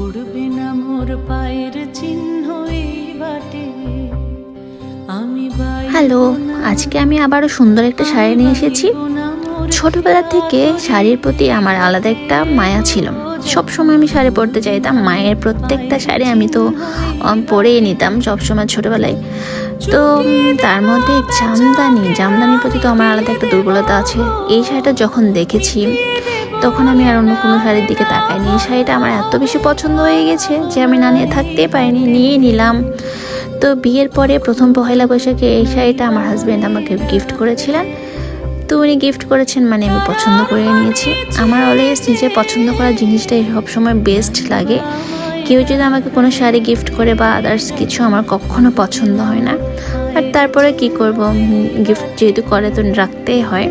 পড়বে না মোর পায়ের চিহ্ন এই বাটে। হ্যালো, আজকে আমি আবারও সুন্দর একটা শাড়ি নিয়ে এসেছি। ছোটবেলা থেকে শাড়ির প্রতি আমার আলাদা একটা মায়া ছিল। সবসময় আমি শাড়ি পরতে চাইতাম। মায়ের প্রত্যেকটা শাড়ি আমি তো পরেই নিতাম সবসময় ছোটবেলায়। তো তার মধ্যে জামদানির প্রতি তো আমার আলাদা একটা দুর্বলতা আছে। এই শাড়িটা যখন দেখেছি তখন আমি আর অন্য কোনো শাড়ির দিকে তাকাইনি। এই শাড়িটা আমার এত বেশি পছন্দ হয়ে গেছে যে আমি না নিয়ে থাকতেই পারিনি, নিয়ে নিলাম। তো বিয়ের পরে প্রথম পহেলা বৈশাখে এই শাড়িটা আমার হাজব্যান্ড আমাকে গিফট করেছিলেন। তো উনি গিফট করেছেন মানে আমি পছন্দ করে নিয়েছি। আমার অলওয়েজ নিজে পছন্দ করা জিনিসটাই সবসময় বেস্ট লাগে। কেউ যদি আমাকে কোনো শাড়ি গিফট করে বা আদার্স কিছু আমার কখনো পছন্দ হয় না। আর তারপরে কি করব, গিফট যেহেতু করে তো রাখতেই হয়।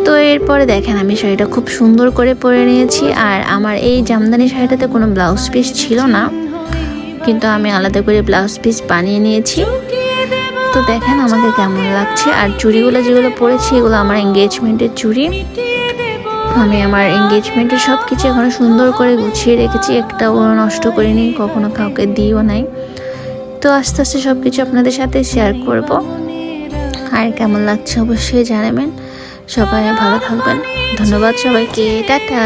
তো এরপরে দেখেন আমি শাড়িটা খুব সুন্দর করে পরে নিয়েছি। আর আমার এই জামদানি শাড়িটাতে কোনো ব্লাউজ পিস ছিল না, কিন্তু আমি আলাদা করে ব্লাউজ পিস বানিয়ে নিয়েছি। তো দেখেন আমাকে কেমন লাগছে। আর চুড়িগুলো যেগুলো পরেছি এগুলো আমার এঙ্গেজমেন্টের চুড়ি। আমি আমার এঙ্গেজমেন্টের সব কিছু এখন সুন্দর করে গুছিয়ে রেখেছি, একটাও নষ্ট করিনি, কখনো কাউকে দিও নাই। তো আস্তে আস্তে সব কিছু আপনাদের সাথে শেয়ার করব। আর কেমন লাগছে অবশ্যই জানাবেন। সবাই ভালো থাকবেন। ধন্যবাদ সবাইকে, টাটা।